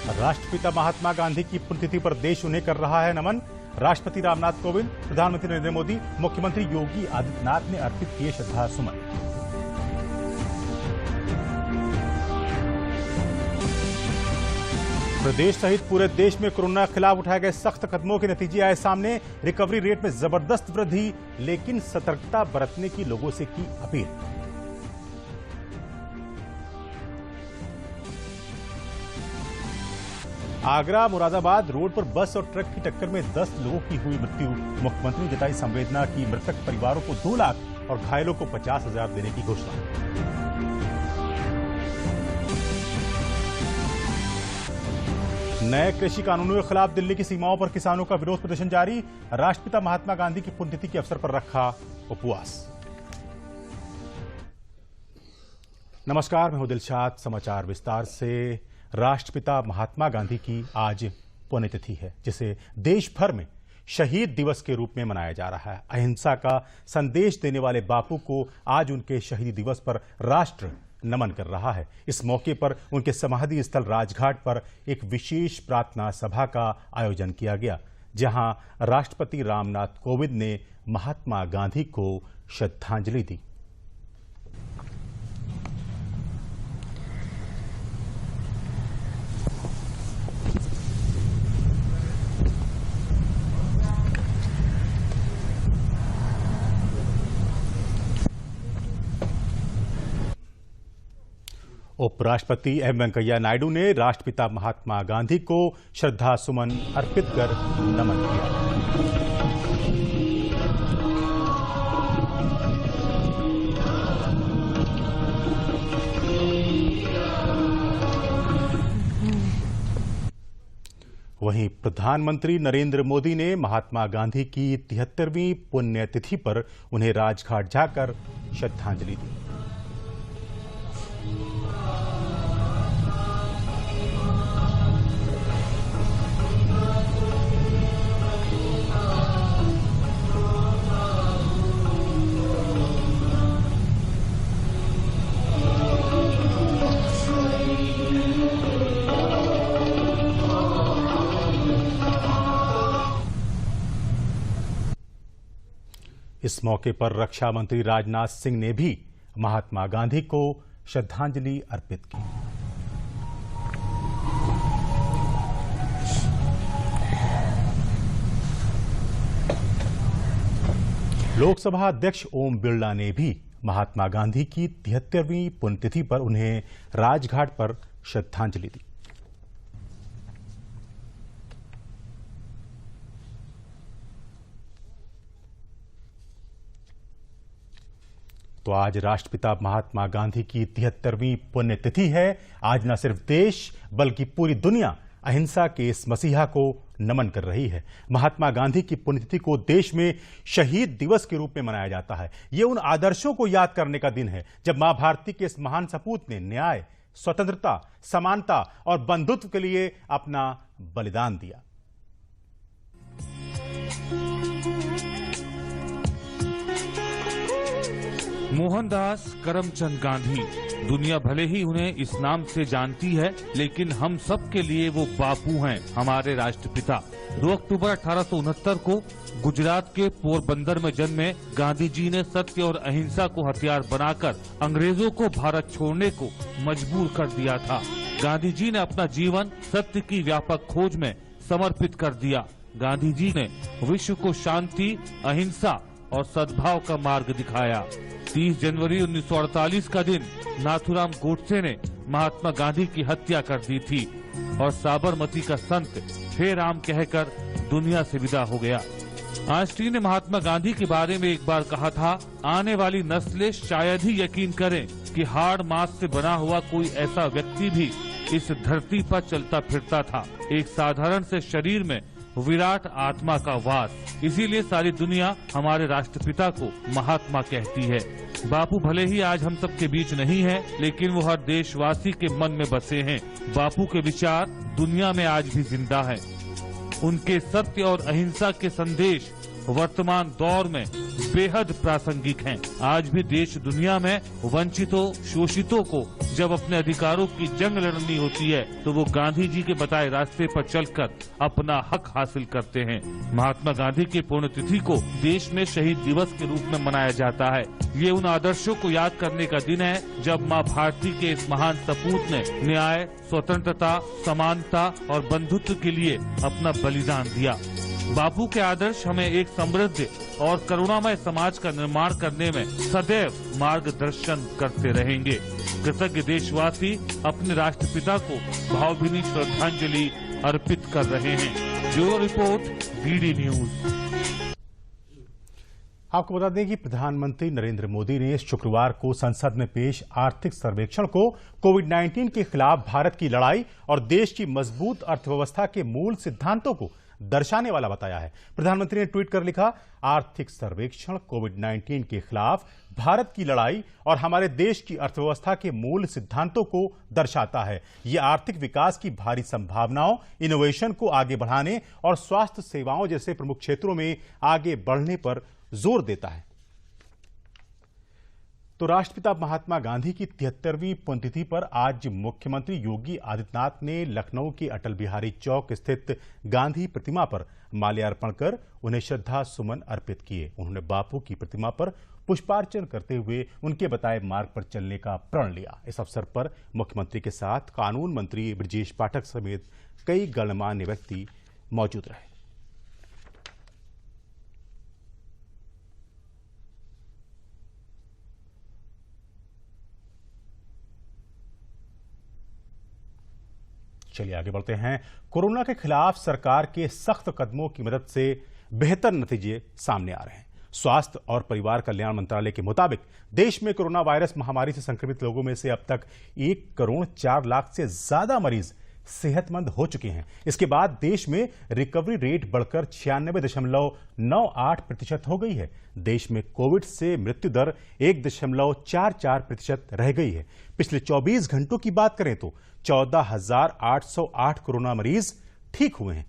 राष्ट्रपिता महात्मा गांधी की पुण्यतिथि पर देश उन्हें कर रहा है नमन। राष्ट्रपति रामनाथ कोविंद, प्रधानमंत्री नरेंद्र मोदी, मुख्यमंत्री योगी आदित्यनाथ ने अर्पित किए श्रद्धा सुमन। प्रदेश सहित पूरे देश में कोरोना के खिलाफ उठाए गए सख्त कदमों के नतीजे आए सामने। रिकवरी रेट में जबरदस्त वृद्धि, लेकिन सतर्कता बरतने की लोगों से की अपील। आगरा मुरादाबाद रोड पर बस और ट्रक की टक्कर में 10 लोगों की हुई मृत्यु। मुख्यमंत्री ने जताई संवेदना की मृतक परिवारों को 2 लाख और घायलों को 50,000 देने की घोषणा। नए कृषि कानूनों के खिलाफ दिल्ली की सीमाओं पर किसानों का विरोध प्रदर्शन जारी। राष्ट्रपिता महात्मा गांधी की पुण्यतिथि के अवसर पर रखा उपवास। नमस्कार, मैं हूं दिलशाद। समाचार विस्तार से। राष्ट्रपिता महात्मा गांधी की आज पुण्यतिथि है, जिसे देश भर में शहीद दिवस के रूप में मनाया जा रहा है। अहिंसा का संदेश देने वाले बापू को आज उनके शहीदी दिवस पर राष्ट्र नमन कर रहा है। इस मौके पर उनके समाधि स्थल राजघाट पर एक विशेष प्रार्थना सभा का आयोजन किया गया, जहां राष्ट्रपति रामनाथ कोविंद ने महात्मा गांधी को श्रद्धांजलि दी। उपराष्ट्रपति एम वेंकैया नायडू ने राष्ट्रपिता महात्मा गांधी को श्रद्धा सुमन अर्पित कर नमन किया। वहीं प्रधानमंत्री नरेंद्र मोदी ने महात्मा गांधी की 73वीं पुण्यतिथि पर उन्हें राजघाट जाकर श्रद्धांजलि दी। इस मौके पर रक्षा मंत्री राजनाथ सिंह ने भी महात्मा गांधी को श्रद्धांजलि अर्पित की। लोकसभा अध्यक्ष ओम बिरला ने भी महात्मा गांधी की 73वीं पुण्यतिथि पर उन्हें राजघाट पर श्रद्धांजलि दी। तो आज राष्ट्रपिता महात्मा गांधी की 73वीं पुण्यतिथि है। आज न सिर्फ देश बल्कि पूरी दुनिया अहिंसा के इस मसीहा को नमन कर रही है। महात्मा गांधी की पुण्यतिथि को देश में शहीद दिवस के रूप में मनाया जाता है। ये उन आदर्शों को याद करने का दिन है जब मां भारती के इस महान सपूत ने न्याय, स्वतंत्रता, समानता और बंधुत्व के लिए अपना बलिदान दिया। मोहनदास करमचंद गांधी, दुनिया भले ही उन्हें इस नाम से जानती है, लेकिन हम सब के लिए वो बापू हैं, हमारे राष्ट्रपिता। 2 अक्टूबर 1869 को गुजरात के पोरबंदर में जन्मे गांधी जी ने सत्य और अहिंसा को हथियार बनाकर अंग्रेजों को भारत छोड़ने को मजबूर कर दिया था। गांधी जी ने अपना जीवन सत्य की व्यापक खोज में समर्पित कर दिया। गांधी जी ने विश्व को शांति, अहिंसा और सद्भाव का मार्ग दिखाया। 30 जनवरी 1948 का दिन नाथूराम गोडसे ने महात्मा गांधी की हत्या कर दी थी और साबरमती का संत हे राम कहकर दुनिया से विदा हो गया। आइंस्टीन ने महात्मा गांधी के बारे में एक बार कहा था, आने वाली नस्लें शायद ही यकीन करें कि हाड़ मांस से बना हुआ कोई ऐसा व्यक्ति भी इस धरती पर चलता फिरता था। एक साधारण से शरीर में विराट आत्मा का वास। इसीलिए सारी दुनिया हमारे राष्ट्रपिता को महात्मा कहती है। बापू भले ही आज हम सब के बीच नहीं है, लेकिन वो हर देशवासी के मन में बसे हैं। बापू के विचार दुनिया में आज भी जिंदा हैं। उनके सत्य और अहिंसा के संदेश वर्तमान दौर में बेहद प्रासंगिक हैं। आज भी देश दुनिया में वंचितों, शोषितों को जब अपने अधिकारों की जंग लड़नी होती है तो वो गांधी जी के बताए रास्ते पर चलकर अपना हक हासिल करते हैं। महात्मा गांधी की पुण्यतिथि को देश में शहीद दिवस के रूप में मनाया जाता है। ये उन आदर्शों को याद करने का दिन है जब माँ भारती के इस महान सपूत ने न्याय, स्वतंत्रता, समानता और बंधुत्व के लिए अपना बलिदान दिया। बापू के आदर्श हमें एक समृद्ध और करुणामय समाज का निर्माण करने में सदैव मार्गदर्शन करते रहेंगे। कृतज्ञ देशवासी अपने राष्ट्रपिता को भावभीनी श्रद्धांजलि अर्पित कर रहे हैं। Bureau report, DD news. आपको बता दें कि प्रधानमंत्री नरेंद्र मोदी ने शुक्रवार को संसद में पेश आर्थिक सर्वेक्षण को कोविड-19 के खिलाफ भारत की लड़ाई और देश की मजबूत अर्थव्यवस्था के मूल सिद्धांतों को दर्शाने वाला बताया है। प्रधानमंत्री ने ट्वीट कर लिखा, आर्थिक सर्वेक्षण कोविड-19 के खिलाफ भारत की लड़ाई और हमारे देश की अर्थव्यवस्था के मूल सिद्धांतों को दर्शाता है। यह आर्थिक विकास की भारी संभावनाओं, इनोवेशन को आगे बढ़ाने और स्वास्थ्य सेवाओं जैसे प्रमुख क्षेत्रों में आगे बढ़ने पर जोर देता है। तो राष्ट्रपिता महात्मा गांधी की 73वीं पुण्यतिथि पर आज मुख्यमंत्री योगी आदित्यनाथ ने लखनऊ के अटल बिहारी चौक स्थित गांधी प्रतिमा पर माल्यार्पण कर उन्हें श्रद्धा सुमन अर्पित किए। उन्होंने बापू की प्रतिमा पर पुष्पार्चन करते हुए उनके बताए मार्ग पर चलने का प्रण लिया। इस अवसर पर मुख्यमंत्री के साथ कानून मंत्री बृजेश पाठक समेत कई गणमान्य व्यक्ति मौजूद रहे। चलिए आगे बढ़ते हैं। कोरोना के खिलाफ सरकार के सख्त कदमों की मदद से बेहतर नतीजे सामने आ रहे हैं। स्वास्थ्य और परिवार कल्याण मंत्रालय के मुताबिक देश में कोरोना वायरस महामारी से संक्रमित लोगों में से अब तक 1,04,00,000 से ज्यादा मरीज सेहतमंद हो चुके हैं। इसके बाद देश में रिकवरी रेट बढ़कर 96.98% हो गई है। देश में कोविड से मृत्यु दर 1.44% रह गई है। पिछले 24 घंटों की बात करें तो 14,808 कोरोना मरीज ठीक हुए हैं।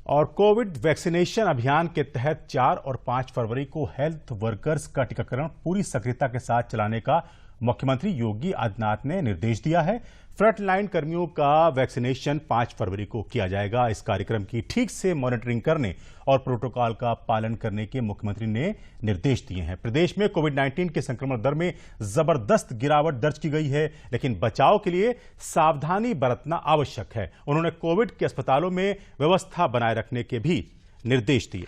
और कोविड वैक्सीनेशन अभियान के तहत 4 और 5 फरवरी को हेल्थ वर्कर्स का टीकाकरण पूरी सक्रियता के साथ चलाने का मुख्यमंत्री योगी आदित्यनाथ ने निर्देश दिया है। फ्रंटलाइन कर्मियों का वैक्सीनेशन 5 फरवरी को किया जाएगा। इस कार्यक्रम की ठीक से मॉनिटरिंग करने और प्रोटोकॉल का पालन करने के मुख्यमंत्री ने निर्देश दिए हैं। प्रदेश में कोविड-19 के संक्रमण दर में जबरदस्त गिरावट दर्ज की गई है, लेकिन बचाव के लिए सावधानी बरतना आवश्यक है। उन्होंने कोविड के अस्पतालों में व्यवस्था बनाए रखने के भी निर्देश दिए।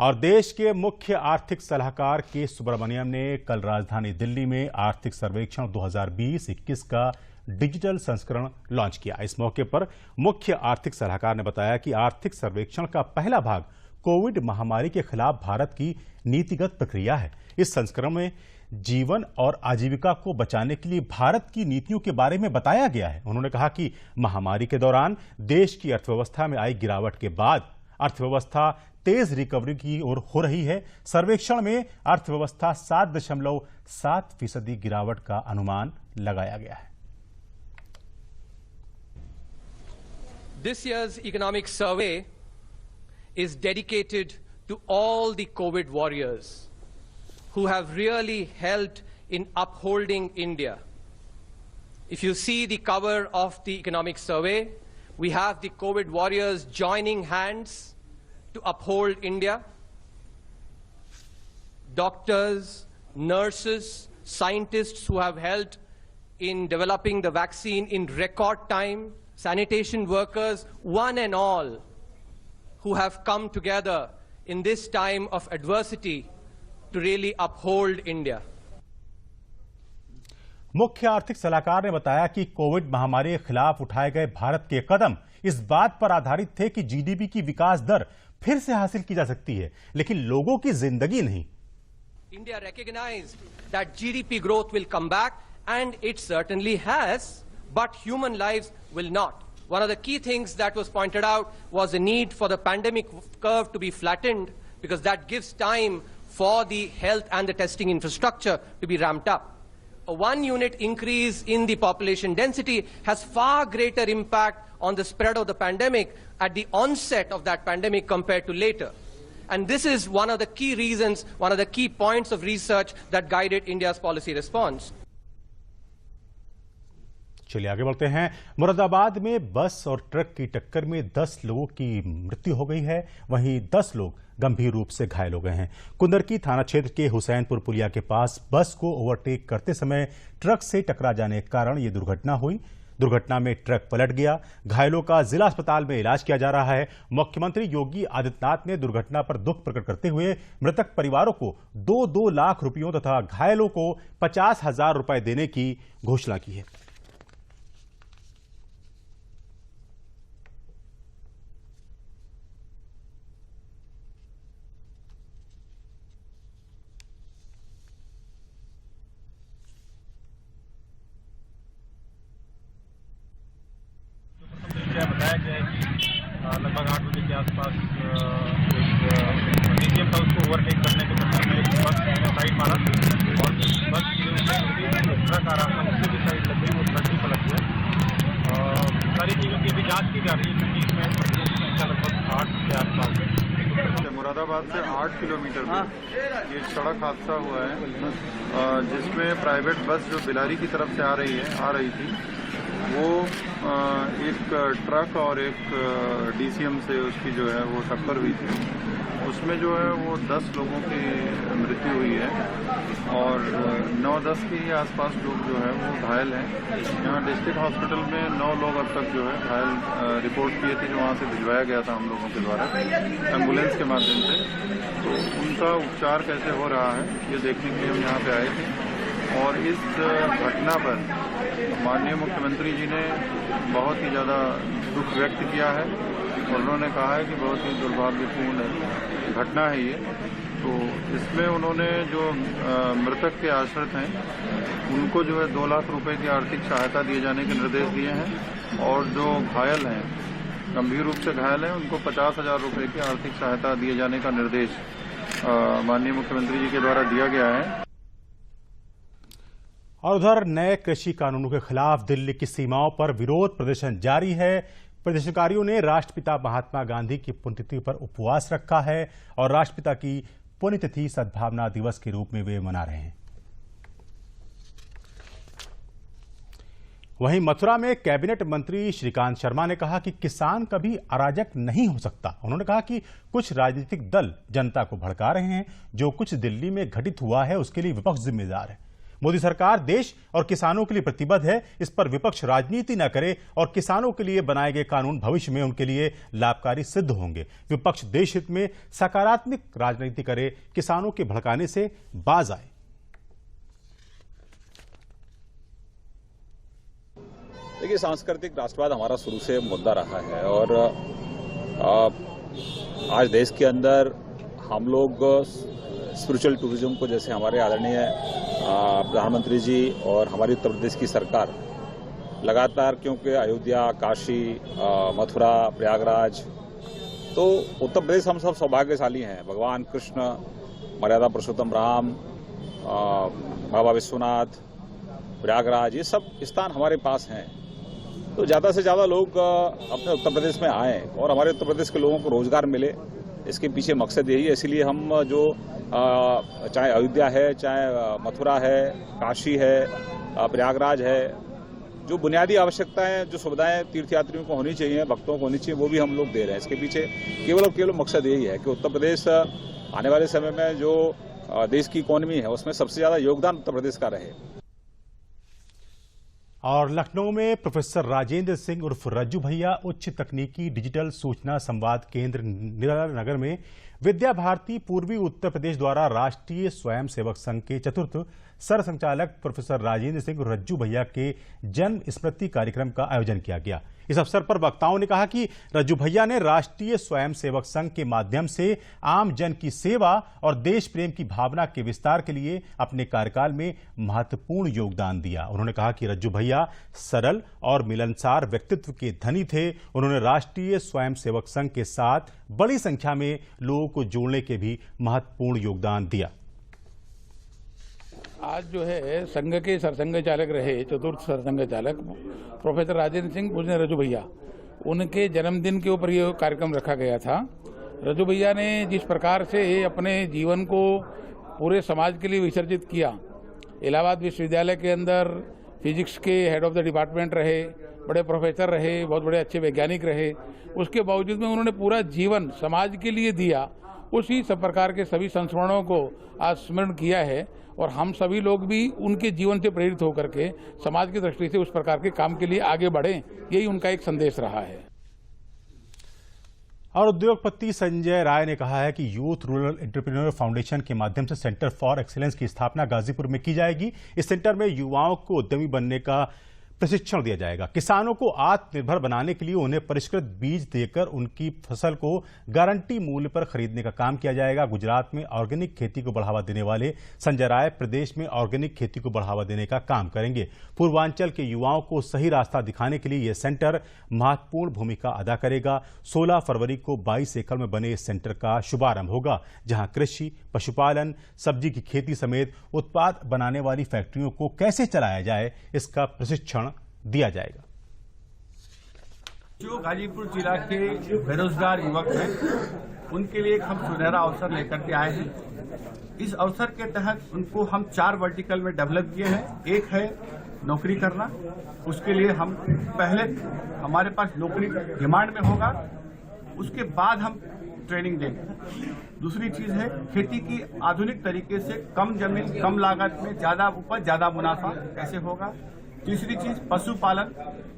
और देश के मुख्य आर्थिक सलाहकार के सुब्रमण्यम ने कल राजधानी दिल्ली में आर्थिक सर्वेक्षण 2020-21 का डिजिटल संस्करण लॉन्च किया। इस मौके पर मुख्य आर्थिक सलाहकार ने बताया कि आर्थिक सर्वेक्षण का पहला भाग कोविड महामारी के खिलाफ भारत की नीतिगत प्रक्रिया है। इस संस्करण में जीवन और आजीविका को बचाने के लिए भारत की नीतियों के बारे में बताया गया है। उन्होंने कहा कि महामारी के दौरान देश की अर्थव्यवस्था में आई गिरावट के बाद अर्थव्यवस्था तेज रिकवरी की ओर हो रही है। सर्वेक्षण में अर्थव्यवस्था 7.7% गिरावट का अनुमान लगाया गया है। This year's economic survey is dedicated to all the COVID warriors who have really helped in upholding India. If you see the cover of the economic survey, we have the COVID warriors joining hands to uphold India. Doctors, nurses, scientists who have helped in developing the vaccine in record time, sanitation workers, one and all who have come together in this time of adversity to really uphold India. मुख्य आर्थिक सलाहकार ने बताया कि Covid महामारी के खिलाफ उठाए गए भारत के कदम इस बात पर आधारित थे कि जीडीपी की विकास दर फिर से हासिल की जा सकती है, लेकिन लोगों की जिंदगी नहीं। India recognized that GDP growth will come back, and it certainly has, but human lives will not. One of the key things that was pointed out was the need for the pandemic curve to be flattened, because that gives time for the health and the testing infrastructure to be ramped up. one unit increase in the population density has far greater impact on the spread of the pandemic at the onset of that pandemic compared to later. And this is one of the key reasons, one of the key points of research that guided India's policy response. चलिए आगे बढ़ते हैं। मुरादाबाद में बस और truck की टक्कर में 10 लोगों की मृत्यु हो गई है, वहीं 10 लोग गंभीर रूप से घायल हो गए हैं। कुंदरकी थाना क्षेत्र के हुसैनपुर पुलिया के पास बस को ओवरटेक करते समय ट्रक से टकरा जाने के कारण यह दुर्घटना हुई। दुर्घटना में ट्रक पलट गया। घायलों का जिला अस्पताल में इलाज किया जा रहा है। मुख्यमंत्री योगी आदित्यनाथ ने दुर्घटना पर दुख प्रकट करते हुए मृतक परिवारों को 2-2 लाख रुपयों तथा घायलों को 50,000 रुपए देने की घोषणा की है। बताया गया है कि लगभग 8 बजे के आसपास एक डीसीएम था, उसको ओवरटेक करने के चक्कर में एक बस साइड मारा और बस ट्रक आ रहा था उससे भी साइड लग गई, वो ट्रक भी पलट गया। सारी चीज़ों की अभी जाँच की जा रही है क्योंकि इसमें लगभग 8 के आसपास मुरादाबाद से 8 किलोमीटर पर ये सड़क हादसा हुआ है जिसमें प्राइवेट बस जो बिलारी की तरफ से आ रही थी वो एक ट्रक और एक डीसीएम से उसकी जो है वो टक्कर हुई थी। उसमें जो है वो 10 लोगों की मृत्यु हुई है और 9-10 के आसपास लोग जो है वो घायल हैं। यहाँ डिस्ट्रिक्ट हॉस्पिटल में 9 लोग अब तक जो है घायल रिपोर्ट किए थे, जो वहाँ से भिजवाया गया था हम लोगों के द्वारा एम्बुलेंस के माध्यम से। तो उनका उपचार कैसे हो रहा है ये देखने के लिए हम यहाँ पे आए थे और इस घटना पर माननीय मुख्यमंत्री जी ने बहुत ही ज़्यादा दुख व्यक्त किया है और उन्होंने कहा है कि बहुत ही दुर्भाग्यपूर्ण घटना है ये। तो इसमें उन्होंने जो मृतक के आश्रित हैं उनको जो है 2 लाख रुपए की आर्थिक सहायता दिए जाने के निर्देश दिए हैं और जो घायल हैं, गंभीर रूप से घायल हैं, उनको 50,000 रुपए की आर्थिक सहायता दिए जाने का निर्देश माननीय मुख्यमंत्री जी के द्वारा दिया गया है। और उधर नए कृषि कानूनों के खिलाफ दिल्ली की सीमाओं पर विरोध प्रदर्शन जारी है। प्रदर्शनकारियों ने राष्ट्रपिता महात्मा गांधी की पुण्यतिथि पर उपवास रखा है और राष्ट्रपिता की पुण्यतिथि सद्भावना दिवस के रूप में वे मना रहे हैं। वहीं मथुरा में कैबिनेट मंत्री श्रीकांत शर्मा ने कहा कि किसान कभी अराजक नहीं हो सकता। उन्होंने कहा कि कुछ राजनीतिक दल जनता को भड़का रहे हैं। जो कुछ दिल्ली में घटित हुआ है उसके लिए विपक्ष जिम्मेदार है। मोदी सरकार देश और किसानों के लिए प्रतिबद्ध है। इस पर विपक्ष राजनीति न करे और किसानों के लिए बनाए गए कानून भविष्य में उनके लिए लाभकारी सिद्ध होंगे। विपक्ष देश हित में सकारात्मक राजनीति करे, किसानों के भड़काने से बाज आए। देखिए, सांस्कृतिक राष्ट्रवाद हमारा शुरू से मुद्दा रहा है और आज देश के अंदर हम लोग स्पिरिचुअल टूरिज्म को, जैसे हमारे आदरणीय प्रधानमंत्री जी और हमारी उत्तर प्रदेश की सरकार लगातार, क्योंकि अयोध्या, काशी, मथुरा, प्रयागराज, तो उत्तर प्रदेश हम सब सौभाग्यशाली हैं। भगवान कृष्ण, मर्यादा पुरुषोत्तम राम, बाबा विश्वनाथ, प्रयागराज, ये सब स्थान हमारे पास हैं। तो ज़्यादा से ज़्यादा लोग अपने उत्तर प्रदेश में आएँ और हमारे उत्तर प्रदेश के लोगों को रोजगार मिले, इसके पीछे मकसद यही है। इसीलिए हम जो चाहे अयोध्या है, चाहे मथुरा है, काशी है, प्रयागराज है, जो बुनियादी आवश्यकताएं, जो सुविधाएं तीर्थयात्रियों को होनी चाहिए, भक्तों को होनी चाहिए, वो भी हम लोग दे रहे हैं। इसके पीछे केवल और केवल मकसद यही है कि उत्तर प्रदेश आने वाले समय में जो देश की इकोनॉमी है उसमें सबसे ज्यादा योगदान उत्तर प्रदेश का रहे। और लखनऊ में प्रोफेसर राजेंद्र सिंह उर्फ रज्जू भैया उच्च तकनीकी डिजिटल सूचना संवाद केंद्र निराला नगर में विद्या भारती पूर्वी उत्तर प्रदेश द्वारा राष्ट्रीय स्वयंसेवक संघ के चतुर्थ सरसंचालक प्रोफेसर राजेंद्र सिंह रज्जू भैया के जन्म स्मृति कार्यक्रम का आयोजन किया गया। इस अवसर पर वक्ताओं ने कहा कि रज्जू भैया ने राष्ट्रीय स्वयंसेवक संघ के माध्यम से आम जन की सेवा और देश प्रेम की भावना के विस्तार के लिए अपने कार्यकाल में महत्वपूर्ण योगदान दिया। उन्होंने कहा कि रज्जू भैया सरल और मिलनसार व्यक्तित्व के धनी थे। उन्होंने राष्ट्रीय स्वयंसेवक संघ के साथ बड़ी संख्या में लोगों को जोड़ने के भी महत्वपूर्ण योगदान दिया। आज जो है संघ के सरसंघ चालक रहे, चतुर्थ सरसंघ चालक प्रोफेसर राजेंद्र सिंह पूजनीय रजू भैया, उनके जन्मदिन के ऊपर ये कार्यक्रम रखा गया था। रजू भैया ने जिस प्रकार से अपने जीवन को पूरे समाज के लिए विसर्जित किया, इलाहाबाद विश्वविद्यालय के अंदर फिजिक्स के हेड ऑफ द डिपार्टमेंट रहे, बड़े प्रोफेसर रहे, बहुत बड़े अच्छे वैज्ञानिक रहे, उसके बावजूद में उन्होंने पूरा जीवन समाज के लिए दिया। उसी सब प्रकार के सभी संस्मरणों को आज स्मरण किया है और हम सभी लोग भी उनके जीवन से प्रेरित होकर के समाज की दृष्टि से उस प्रकार के काम के लिए आगे बढ़ें, यही उनका एक संदेश रहा है। और उद्योगपति संजय राय ने कहा है कि यूथ रूरल एंटरप्रेन्योर फाउंडेशन के माध्यम से सेंटर फॉर एक्सीलेंस की स्थापना गाजीपुर में की जाएगी। इस सेंटर में युवाओं को उद्यमी बनने का प्रशिक्षण दिया जाएगा। किसानों को आत्मनिर्भर बनाने के लिए उन्हें परिष्कृत बीज देकर उनकी फसल को गारंटी मूल्य पर खरीदने का काम किया जाएगा। गुजरात में ऑर्गेनिक खेती को बढ़ावा देने वाले संजय राय प्रदेश में ऑर्गेनिक खेती को बढ़ावा देने का काम करेंगे। पूर्वांचल के युवाओं को सही रास्ता दिखाने के लिए यह सेंटर महत्वपूर्ण भूमिका अदा करेगा। 16 फरवरी को 22 एकड़ में बने इस सेंटर का शुभारंभ होगा, जहां कृषि, पशुपालन, सब्जी की खेती समेत उत्पाद बनाने वाली फैक्ट्रियों को कैसे चलाया जाए इसका प्रशिक्षण दिया जाएगा। जो गाजीपुर जिला के बेरोजगार युवक हैं, उनके लिए एक हम सुनहरा अवसर लेकर के आए हैं। इस अवसर के तहत उनको हम 4 वर्टिकल में डेवलप किए हैं। एक है नौकरी करना, उसके लिए हम पहले हमारे पास नौकरी डिमांड में होगा, उसके बाद हम ट्रेनिंग देंगे। दूसरी चीज है खेती की आधुनिक तरीके से कम जमीन कम लागत में ज्यादा उपज ज्यादा मुनाफा कैसे होगा। तीसरी चीज पशुपालन,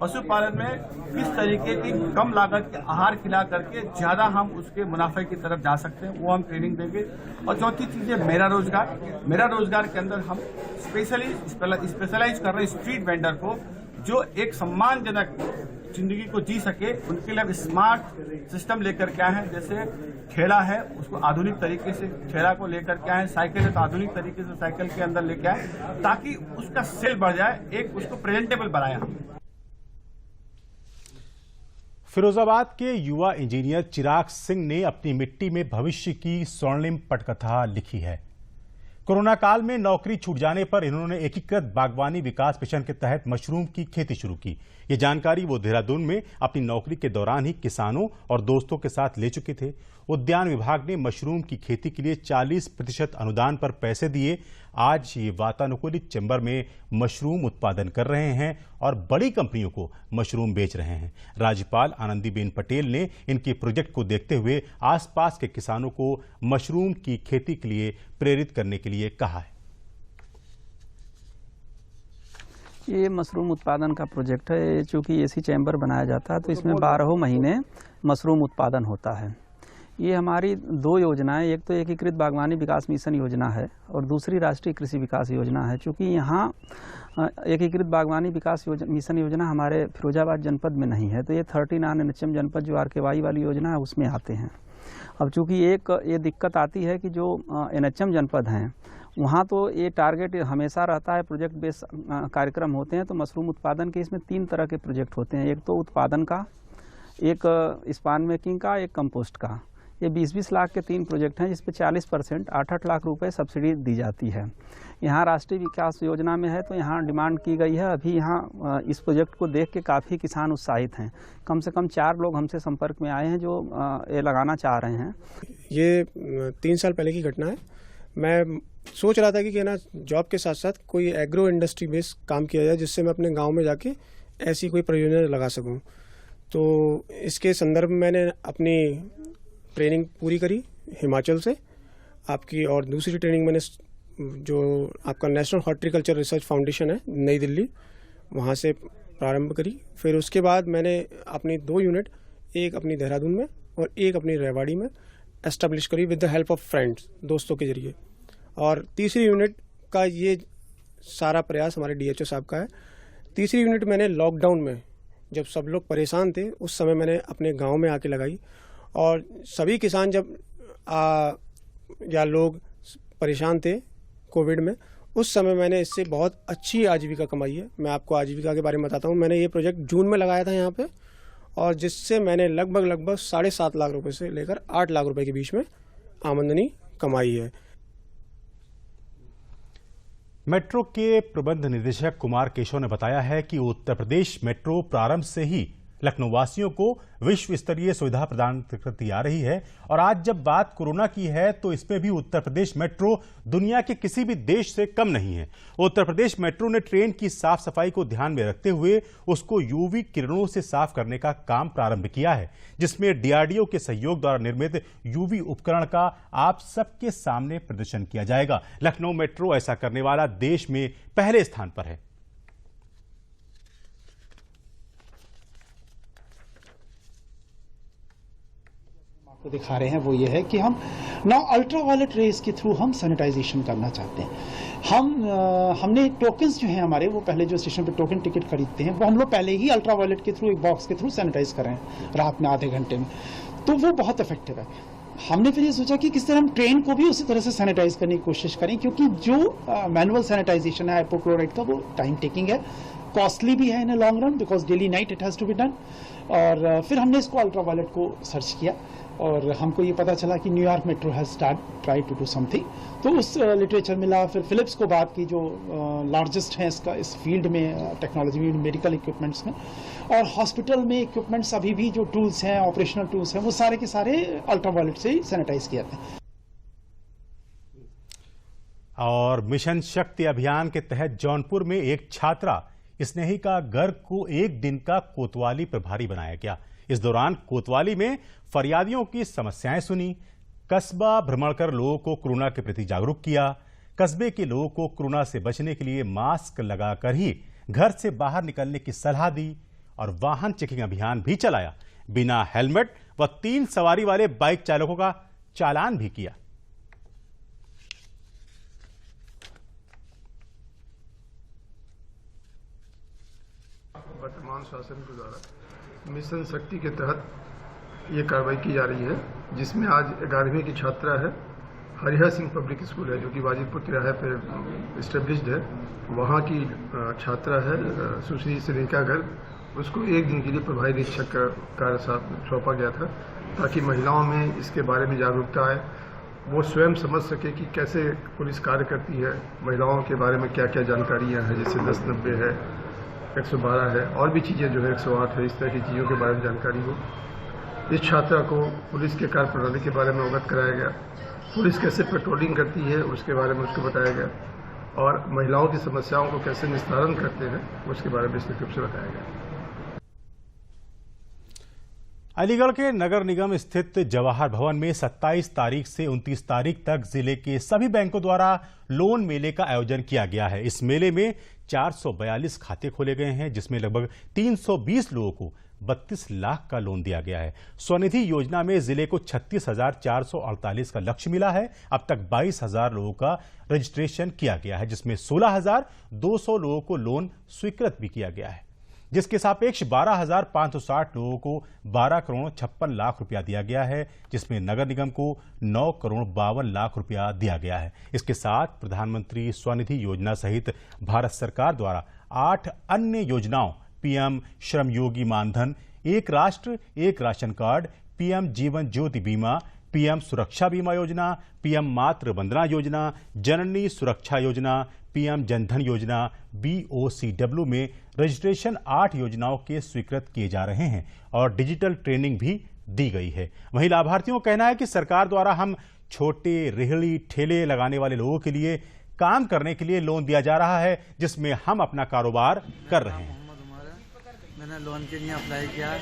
पशुपालन में किस तरीके की कम लागत के आहार खिला करके ज्यादा हम उसके मुनाफे की तरफ जा सकते हैं, वो हम ट्रेनिंग देंगे। और चौथी चीज है मेरा रोजगार। मेरा रोजगार के अंदर हम स्पेशलाइज कर रहे हैं स्ट्रीट वेंडर को, जो एक सम्मानजनक जिंदगी को जी सके, उनके लिए स्मार्ट सिस्टम लेकर के आए हैं। जैसे ठेला है, उसको आधुनिक तरीके से ठेला को लेकर के आए, साइकिल है तो आधुनिक तरीके से साइकिल के अंदर लेके आए, ताकि उसका सेल बढ़ जाए, एक उसको प्रेजेंटेबल बनाया। फिरोजाबाद के युवा इंजीनियर चिराग सिंह ने अपनी मिट्टी में भविष्य की स्वर्णिम पटकथा लिखी है। कोरोना काल में नौकरी छूट जाने पर इन्होंने एकीकृत बागवानी विकास मिशन के तहत मशरूम की खेती शुरू की। ये जानकारी वो देहरादून में अपनी नौकरी के दौरान ही किसानों और दोस्तों के साथ ले चुके थे। उद्यान विभाग ने मशरूम की खेती के लिए 40% अनुदान पर पैसे दिए। आज ये वातानुकूलित चैम्बर में मशरूम उत्पादन कर रहे हैं और बड़ी कंपनियों को मशरूम बेच रहे हैं। राज्यपाल आनंदीबेन पटेल ने इनके प्रोजेक्ट को देखते हुए आसपास के किसानों को मशरूम की खेती के लिए प्रेरित करने के लिए कहा है। ये मशरूम उत्पादन का प्रोजेक्ट है। चूँकि एसी चैम्बर बनाया जाता है तो इसमें 12 महीने मशरूम उत्पादन होता है। ये हमारी 2 योजनाएं, एक तो एकीकृत बागवानी विकास मिशन योजना है और दूसरी राष्ट्रीय कृषि विकास योजना है। चूँकि यहाँ एकीकृत बागवानी विकास मिशन योजना हमारे फिरोजाबाद जनपद में नहीं है, तो ये 39 NHM जनपद जो RKY वाली योजना है उसमें आते हैं। अब चूँकि एक ये दिक्कत आती है कि जो NHM जनपद हैं वहाँ तो ये टारगेट हमेशा रहता है, प्रोजेक्ट बेस्ड कार्यक्रम होते हैं। तो मशरूम उत्पादन के इसमें 3 तरह के प्रोजेक्ट होते हैं, एक तो उत्पादन का, एक स्पान मेकिंग का, एक कंपोस्ट का। ये 20-20 लाख के 3 प्रोजेक्ट हैं, जिस पे 40% 8-8 लाख रुपए सब्सिडी दी जाती है। यहाँ राष्ट्रीय विकास योजना में है तो यहाँ डिमांड की गई है। अभी यहाँ इस प्रोजेक्ट को देख के काफ़ी किसान उत्साहित हैं। कम से कम 4 लोग हमसे संपर्क में आए हैं जो ये लगाना चाह रहे हैं। ये 3 साल पहले की घटना है। मैं सोच रहा था कि ना जॉब के साथ साथ कोई एग्रो इंडस्ट्री बेस्ड काम किया जाए, जिससे मैं अपने गांव में जाके ऐसी कोई परियोजना लगा सकूं। तो इसके संदर्भ में मैंने अपनी ट्रेनिंग पूरी करी हिमाचल से आपकी, और दूसरी ट्रेनिंग मैंने जो आपका नेशनल हॉर्टिकल्चर रिसर्च फाउंडेशन है नई दिल्ली, वहाँ से प्रारंभ करी। फिर उसके बाद मैंने अपनी 2 यूनिट, एक अपनी देहरादून में और एक अपनी रेवाड़ी में एस्टेब्लिश करी with the help of friends, दोस्तों के जरिए। और तीसरी यूनिट का ये सारा प्रयास हमारे DHO साहब का है। तीसरी यूनिट मैंने लॉकडाउन में, जब सब लोग परेशान थे, उस समय मैंने अपने गांव में आके लगाई। और सभी किसान जब या लोग परेशान थे कोविड में, उस समय मैंने इससे बहुत अच्छी आजीविका कमाई है। मैं आपको आजीविका के बारे में बताता हूँ। मैंने ये प्रोजेक्ट जून में लगाया था यहाँ पे, और जिससे मैंने लगभग 7.5 लाख रुपए से लेकर 8 लाख रुपए के बीच में आमदनी कमाई है। मेट्रो के प्रबंध निदेशक कुमार केशव ने बताया है कि उत्तर प्रदेश मेट्रो प्रारंभ से ही लखनऊ वासियों को विश्व स्तरीय सुविधा प्रदान करती आ रही है और आज जब बात कोरोना की है तो इसमें भी उत्तर प्रदेश मेट्रो दुनिया के किसी भी देश से कम नहीं है। उत्तर प्रदेश मेट्रो ने ट्रेन की साफ सफाई को ध्यान में रखते हुए उसको यूवी किरणों से साफ करने का काम प्रारंभ किया है, जिसमें डीआरडीओ के सहयोग द्वारा निर्मित यूवी उपकरण का आप सबके सामने प्रदर्शन किया जाएगा। लखनऊ मेट्रो ऐसा करने वाला देश में पहले स्थान पर है। दिखा रहे हैं वो ये है कि हम नाउ अल्ट्रावायलेट रेज के थ्रू हम सैनिटाइजेशन करना चाहते हैं। हमने टोकन्स जो हैं हमारे, वो पहले जो स्टेशन पे टोकन टिकट खरीदते हैं वो हम लोग पहले ही अल्ट्रावायलेट के थ्रू एक बॉक्स के थ्रू सैनिटाइज कर रहे हैं रात में आधे घंटे में, तो वो बहुत इफेक्टिव है। हमने फिर ये सोचा कि किस तरह हम ट्रेन को भी उसी तरह से सैनिटाइज करने की कोशिश करें, क्योंकि जो मैनुअल सैनिटाइजेशन है हाइपोक्लोराइड का वो टाइम टेकिंग है, कॉस्टली भी है in long run, because daily night it has to be done. और फिर हमने इसको अल्ट्रावायलेट को सर्च किया और हमको ये पता चला कि New York metro has try to do something, तो उस लिटरेचर मिला। फिर फिलिप्स को बात की जो लार्जेस्ट है इसका इस फील्ड में टेक्नोलॉजी में, मेडिकल इक्विपमेंट्स में, और हॉस्पिटल में इक्विपमेंट्स अभी भी जो टूल्स हैं, ऑपरेशनल टूल्स हैं, वो सारे के सारे अल्ट्रावायलेट से ही सैनिटाइज किए जाते हैं। और मिशन शक्ति अभियान के तहत जौनपुर में एक छात्रा स्नेहिका गर्ग को एक दिन का कोतवाली प्रभारी बनाया गया। इस दौरान कोतवाली में फरियादियों की समस्याएं सुनी, कस्बा भ्रमण कर लोगों को कोरोना के प्रति जागरूक किया, कस्बे के लोगों को कोरोना से बचने के लिए मास्क लगाकर ही घर से बाहर निकलने की सलाह दी और वाहन चेकिंग अभियान भी चलाया। बिना हेलमेट व 3 सवारी वाले बाइक चालकों का चालान भी किया। वर्तमान शासन के द्वारा मिशन शक्ति के तहत ये कार्रवाई की जा रही है, जिसमें आज 11वीं की छात्रा है, हरिहर सिंह पब्लिक स्कूल है जो कि वाजिदपुर तिराहे पे इस्टेब्लिश्ड है, वहाँ की छात्रा है सुश्री स्नेहिका गर्ग। उसको एक दिन के लिए प्रभारी निरीक्षक का कार्य सौंपा गया था ताकि महिलाओं में इसके बारे में जागरूकता आए, वो स्वयं समझ सके कि कैसे पुलिस कार्य करती है, महिलाओं के बारे में क्या क्या जानकारियाँ हैं, जैसे 1090 है, 112 है, और भी चीज़ें जो है 108 है, इस तरह की चीज़ों के बारे में जानकारी हो। इस छात्रा को पुलिस के कार्य प्रणाली के बारे में अवगत कराया गया, पुलिस कैसे पेट्रोलिंग करती है उसके बारे में उसको बताया गया, और महिलाओं की समस्याओं को कैसे निस्तारण करते हैं उसके बारे में विस्तृत रूप से बताया गया। अलीगढ़ के नगर निगम स्थित जवाहर भवन में 27 तारीख से 29 तारीख तक जिले के सभी बैंकों द्वारा लोन मेले का आयोजन किया गया है। इस मेले में 442 खाते खोले गए हैं, जिसमें लगभग 320 लोगों को 32 लाख का लोन दिया गया है। स्वनिधि योजना में जिले को 36,448 का लक्ष्य मिला है। अब तक 22,000 लोगों का रजिस्ट्रेशन किया गया है, जिसमें 16,200 लोगों को लोन स्वीकृत भी किया गया है, जिसके सापेक्ष 12,560 लोगों को 12 करोड़ 56 लाख रुपया दिया गया है, जिसमें नगर निगम को 9 करोड़ 52 लाख रुपया दिया गया है। इसके साथ प्रधानमंत्री स्वनिधि योजना सहित भारत सरकार द्वारा 8 अन्य योजनाओं, पीएम श्रमयोगी मानधन, एक राष्ट्र एक ration card, PM Jeevan Jyoti बीमा, पीएम सुरक्षा बीमा योजना, पीएम मातृ वंदना योजना, जननी सुरक्षा योजना, पीएम जनधन योजना, BOCW में रजिस्ट्रेशन 8 योजनाओं के स्वीकृत किए जा रहे हैं और डिजिटल ट्रेनिंग भी दी गई है। वहीं लाभार्थियों का कहना है कि सरकार द्वारा हम छोटे रेहड़ी ठेले लगाने वाले लोगों के लिए काम करने के लिए लोन दिया जा रहा है, जिसमें हम अपना कारोबार कर रहे हैं। मैंने लोन के लिए अप्लाई किया,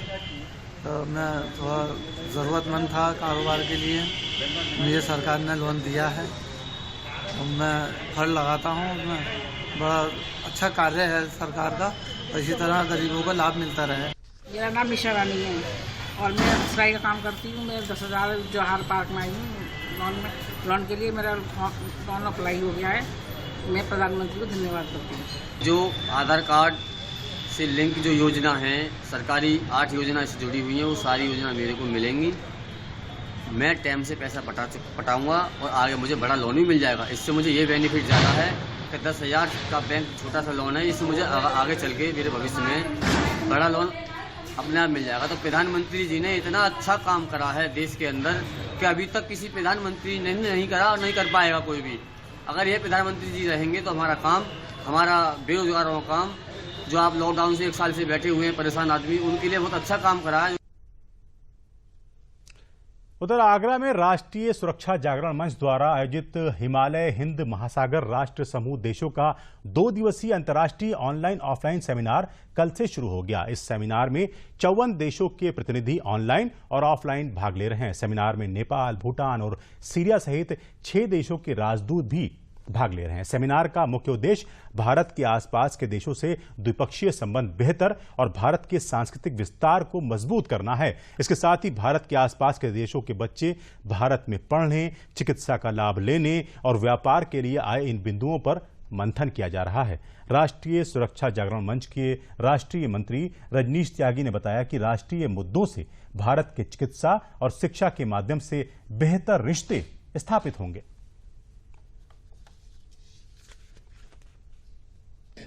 तो मैं थोड़ा ज़रूरतमंद था कारोबार के लिए, मुझे सरकार ने लोन दिया है। मैं फल लगाता हूँ, मैं बड़ा अच्छा कार्य है सरकार का, और इसी तरह गरीबों को लाभ मिलता रहे। मेरा नाम मिशा रानी है और मैं सिलाई का काम करती हूँ। मैं 10,000 जवाहर पार्क में आई हूँ लोन के लिए। मेरा लोन अप्लाई हो गया है। मैं प्रधानमंत्री को धन्यवाद करती हूँ। जो आधार कार्ड से लिंक जो योजना है, सरकारी 8 योजना इससे जुड़ी हुई हैं, वो सारी योजना मेरे को मिलेंगी। मैं टाइम से पैसा पटाऊंगा और आगे मुझे बड़ा लोन भी मिल जाएगा। इससे मुझे ये बेनिफिट ज़्यादा है कि 10,000 का बैंक छोटा सा लोन है, इससे मुझे आगे चल के मेरे भविष्य में बड़ा लोन अपने आप मिल जाएगा। तो प्रधानमंत्री जी ने इतना अच्छा काम करा है देश के अंदर कि अभी तक किसी प्रधानमंत्री ने नहीं करा और नहीं कर पाएगा कोई भी। अगर ये प्रधानमंत्री जी रहेंगे तो हमारा बेरोजगारों का काम, जो आप लॉकडाउन से 1 साल से बैठे हुए हैं परेशान आदमी, उनके लिए बहुत अच्छा काम करा है। उधर आगरा में राष्ट्रीय सुरक्षा जागरण मंच द्वारा आयोजित हिमालय हिंद महासागर राष्ट्र समूह देशों का 2 दिवसीय अंतर्राष्ट्रीय ऑनलाइन ऑफलाइन सेमिनार कल से शुरू हो गया। इस सेमिनार में 54 देशों के प्रतिनिधि ऑनलाइन और ऑफलाइन भाग ले रहे हैं। सेमिनार में नेपाल, भूटान और सीरिया सहित 6 देशों के राजदूत भी भाग ले रहे हैं। सेमिनार का मुख्य उद्देश्य भारत के आसपास के देशों से द्विपक्षीय संबंध बेहतर और भारत के सांस्कृतिक विस्तार को मजबूत करना है। इसके साथ ही भारत के आसपास के देशों के बच्चे भारत में पढ़ने, चिकित्सा का लाभ लेने और व्यापार के लिए आए इन बिंदुओं पर मंथन किया जा रहा है। राष्ट्रीय सुरक्षा जागरण मंच के राष्ट्रीय मंत्री रजनीश त्यागी ने बताया कि राष्ट्रीय मुद्दों से भारत के चिकित्सा और शिक्षा के माध्यम से बेहतर रिश्ते स्थापित होंगे।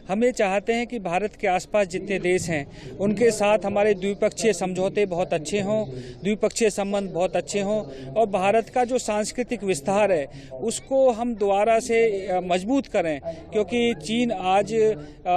हम ये चाहते हैं कि भारत के आसपास जितने देश हैं उनके साथ हमारे द्विपक्षीय समझौते बहुत अच्छे हों, द्विपक्षीय संबंध बहुत अच्छे हों और भारत का जो सांस्कृतिक विस्तार है उसको हम दोबारा से मजबूत करें, क्योंकि चीन आज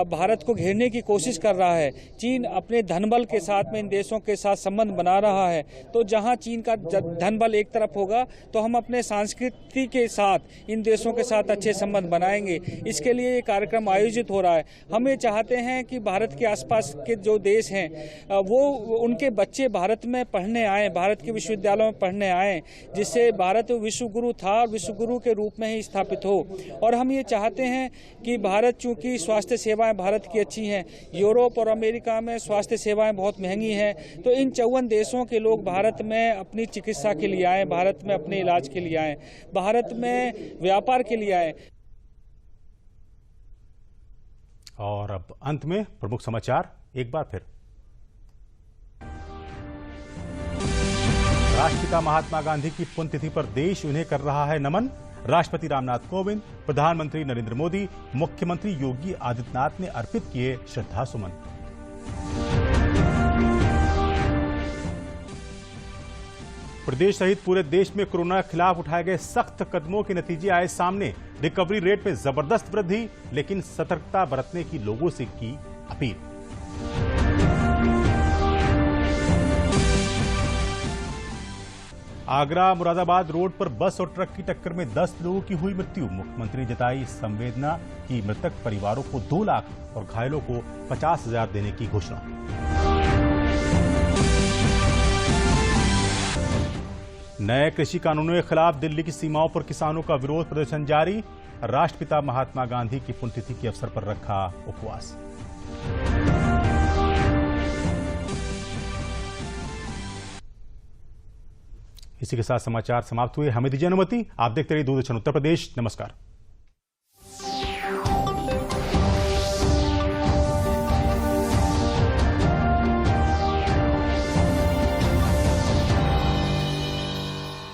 भारत को घेरने की कोशिश कर रहा है। चीन अपने धनबल के साथ में इन देशों के साथ संबंध बना रहा है, तो जहाँ चीन का धनबल एक तरफ होगा तो हम अपने संस्कृति के साथ इन देशों के साथ अच्छे संबंध बनाएंगे। इसके लिए ये कार्यक्रम आयोजित हो रहा है। हम ये चाहते हैं कि भारत के आसपास के जो देश हैं वो उनके बच्चे भारत में पढ़ने आए, भारत के विश्वविद्यालयों में पढ़ने आए, जिससे भारत विश्व गुरु था और विश्व गुरु के रूप में ही स्थापित हो। और हम ये चाहते हैं कि भारत, चूंकि स्वास्थ्य सेवाएं भारत की अच्छी हैं, यूरोप और अमेरिका में स्वास्थ्य सेवाएं बहुत महंगी हैं, तो इन 54 देशों के लोग भारत में अपनी चिकित्सा के लिए आए, भारत में अपने इलाज के लिए आए, भारत में व्यापार के लिए आए। और अब अंत में प्रमुख समाचार एक बार फिर। राष्ट्रपिता महात्मा गांधी की पुण्यतिथि पर देश उन्हें कर रहा है नमन। राष्ट्रपति रामनाथ कोविंद, प्रधानमंत्री नरेंद्र मोदी, मुख्यमंत्री योगी आदित्यनाथ ने अर्पित किए श्रद्धा सुमन। प्रदेश सहित पूरे देश में कोरोना के खिलाफ उठाए गए सख्त कदमों के नतीजे आए सामने। रिकवरी रेट में जबरदस्त वृद्धि, लेकिन सतर्कता बरतने की लोगों से की अपील। आगरा मुरादाबाद रोड पर बस और ट्रक की टक्कर में 10 लोगों की हुई मृत्यु। मुख्यमंत्री जताई संवेदना की मृतक परिवारों को 2 लाख और घायलों को 50,000 देने की घोषणा। नए कृषि कानूनों के खिलाफ दिल्ली की सीमाओं पर किसानों का विरोध प्रदर्शन जारी। राष्ट्रपिता महात्मा गांधी की पुण्यतिथि के अवसर पर रखा उपवास। इसी के साथ समाचार समाप्त हुए। हमें दीजिए अनुमति। आप देखते रहिए दूरदर्शन उत्तर प्रदेश। नमस्कार।